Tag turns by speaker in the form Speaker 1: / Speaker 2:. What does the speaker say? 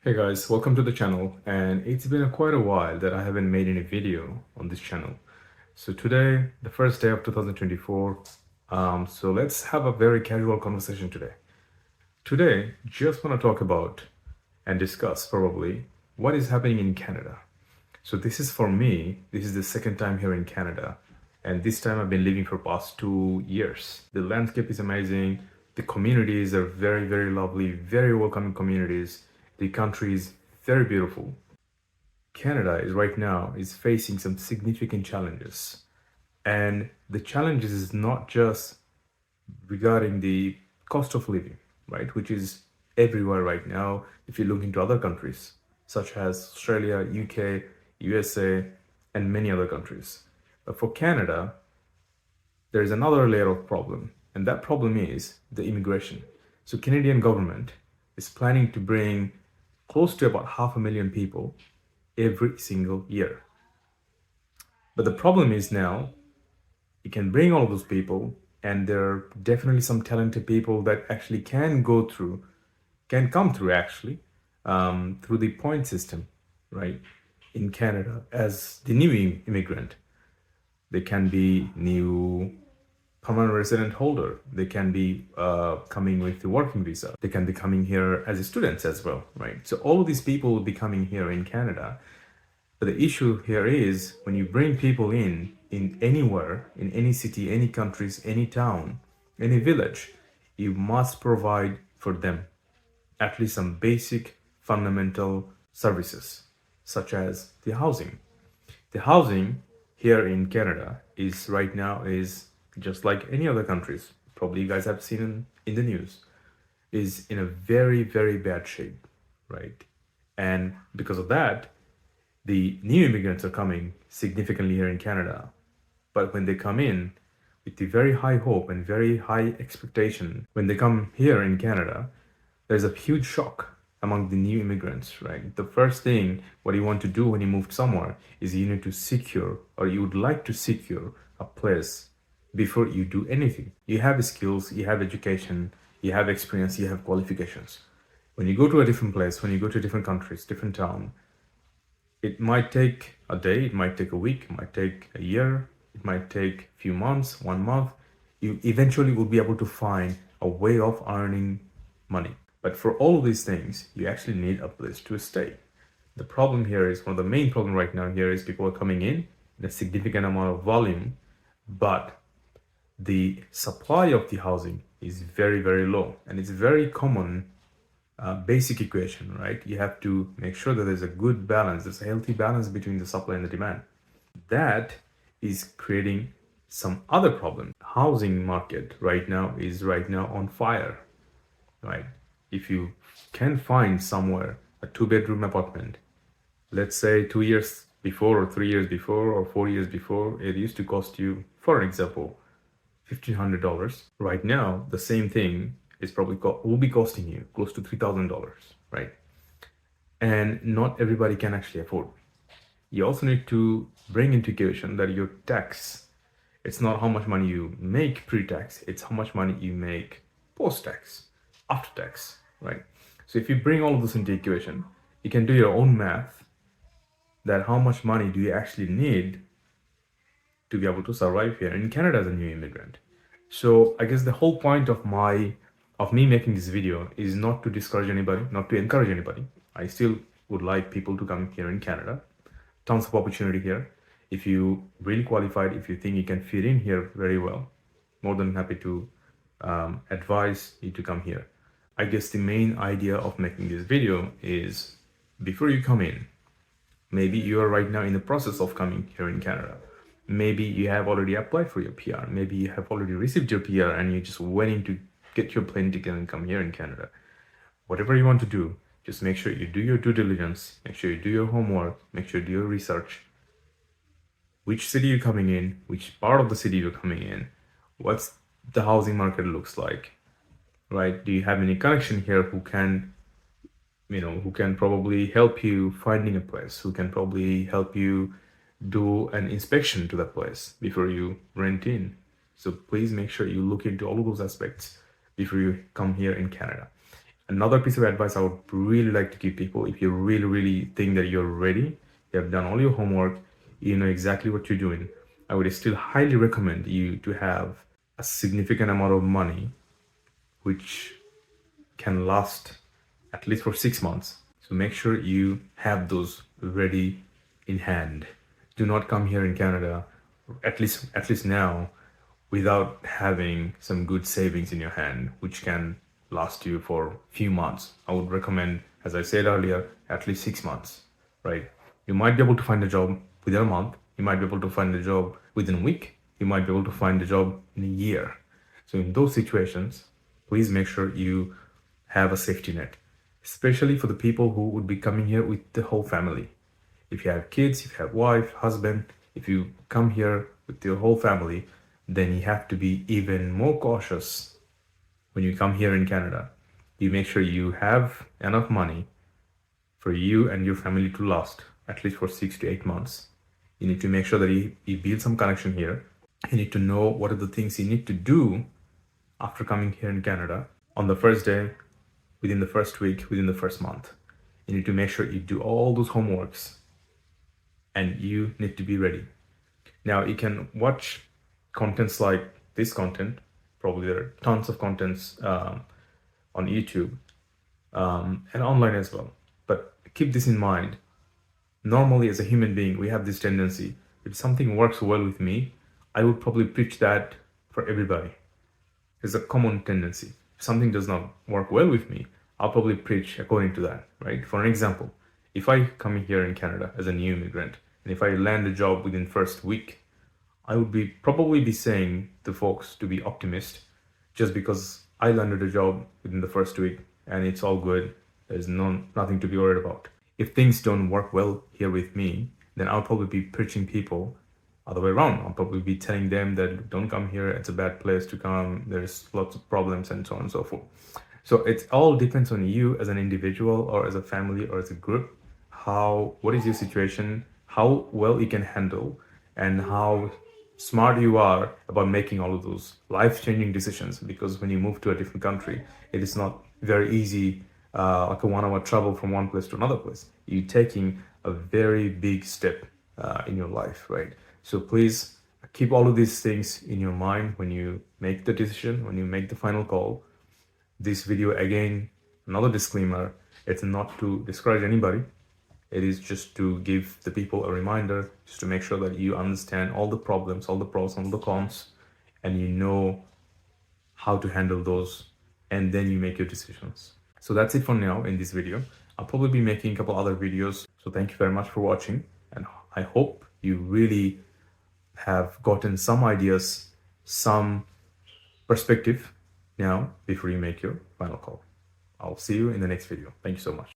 Speaker 1: Hey guys, welcome to the channel, and it's been quite a while that I haven't made any video on this channel. So today, the first day of 2024, so let's have a very casual conversation today. Today, just want to talk about and discuss probably what is happening in Canada. So this is for me, this is the second time here in Canada, and this time I've been living for past 2 years. The landscape is amazing, the communities are very, very lovely, very welcoming communities. The country is very beautiful. Canada is right now is facing some significant challenges. And the challenges is not just regarding the cost of living, right? Which is everywhere right now. If you look into other countries, such as Australia, UK, USA, and many other countries. But for Canada, there is another layer of problem, and that problem is the immigration. So Canadian government is planning to bring close to about 500,000 people every single year. But the problem is now you can bring all of those people, and there are definitely some talented people that actually can come through actually through the point system, right? In Canada as the new immigrant. They can be new permanent resident holder. They can be coming with the working visa. They can be coming here as students as well, right? So all of these people will be coming here in Canada. But the issue here is when you bring people in anywhere, in any city, any countries, any town, any village, you must provide for them at least some basic fundamental services, such as the housing. The housing here in Canada is right now is just like any other countries, probably you guys have seen in the news, is in a very, very bad shape, right? And because of that, the new immigrants are coming significantly here in Canada. But when they come in with the very high hope and very high expectation, when they come here in Canada, there's a huge shock among the new immigrants, right? The first thing what you want to do when you move somewhere is you need to secure, or you would like to secure a place before you do anything. You have skills, you have education, you have experience, you have qualifications. When you go to a different place, when you go to different countries, different town, it might take a day, it might take a week, it might take a year, it might take a few months, 1 month. You eventually will be able to find a way of earning money. But for all of these things, you actually need a place to stay. The problem here is, one of the main problem right now here is people are coming in a significant amount of volume, but the supply of the housing is very, very low. And it's very common basic equation, right? You have to make sure that there's a good balance, there's a healthy balance between the supply and the demand. That is creating some other problem. Housing market right now is on fire, right? If you can find somewhere a 2-bedroom apartment, let's say 2 years before or 3 years before or 4 years before, it used to cost you, for example, $1,500. Right now, the same thing is probably will be costing you close to $3,000, right? And not everybody can actually afford. You also need to bring into equation that your tax, it's not how much money you make pre-tax, it's how much money you make post-tax, after tax, right? So if you bring all of this into equation, you can do your own math that how much money do you actually need to be able to survive here in Canada as a new immigrant. So I guess the whole point of me making this video is not to discourage anybody, not to encourage anybody. I still would like people to come here in Canada. Tons of opportunity here. If you really qualified, if you think you can fit in here very well, more than happy to advise you to come here. I guess the main idea of making this video is before you come in, maybe you are right now in the process of coming here in Canada. Maybe you have already applied for your PR. Maybe you have already received your PR and you're just waiting to get your plane ticket and come here in Canada. Whatever you want to do, just make sure you do your due diligence, make sure you do your homework, make sure you do your research. Which city you're coming in, which part of the city you're coming in, what's the housing market looks like, right? Do you have any connection here who can probably help you finding a place, who can probably help you do an inspection to that place before you rent in. So please make sure you look into all of those aspects before you come here in Canada. Another piece of advice I would really like to give people, if you really think that you're ready, you have done all your homework, you know exactly what you're doing, I would still highly recommend you to have a significant amount of money which can last at least for 6 months. So make sure you have those ready in hand. Do not come here in Canada, at least now, without having some good savings in your hand, which can last you for a few months. I would recommend, as I said earlier, at least 6 months, right? You might be able to find a job within a month. You might be able to find a job within a week. You might be able to find a job in a year. So in those situations, please make sure you have a safety net, especially for the people who would be coming here with the whole family. If you have kids, if you have wife, husband, if you come here with your whole family, then you have to be even more cautious when you come here in Canada. You make sure you have enough money for you and your family to last at least for 6 to 8 months. You need to make sure that you build some connection here. You need to know what are the things you need to do after coming here in Canada on the first day, within the first week, within the first month. You need to make sure you do all those homeworks and you need to be ready. Now you can watch contents like this content. Probably there are tons of contents on YouTube and online as well. But keep this in mind. Normally, as a human being, we have this tendency. If something works well with me, I would probably preach that for everybody. It's a common tendency. If something does not work well with me, I'll probably preach according to that, right? For an example, if I come here in Canada as a new immigrant, and if I land a job within first week, I would probably be saying to folks to be optimist, just because I landed a job within the first week and it's all good. There's nothing to be worried about. If things don't work well here with me, then I'll probably be preaching people other way around. I'll probably be telling them that don't come here. It's a bad place to come. There's lots of problems and so on and so forth. So it all depends on you as an individual or as a family or as a group. What is your situation? How well you can handle and how smart you are about making all of those life-changing decisions. Because when you move to a different country, it is not very easy, like a 1 hour travel from one place to another place. You're taking a very big step in your life, right? So please keep all of these things in your mind when you make the decision, when you make the final call. This video, again, another disclaimer, it's not to discourage anybody. It is just to give the people a reminder, just to make sure that you understand all the problems, all the pros, all the cons, and you know how to handle those, and then you make your decisions. So that's it for now in this video. I'll probably be making a couple other videos. So thank you very much for watching, and I hope you really have gotten some ideas, some perspective now before you make your final call. I'll see you in the next video. Thank you so much.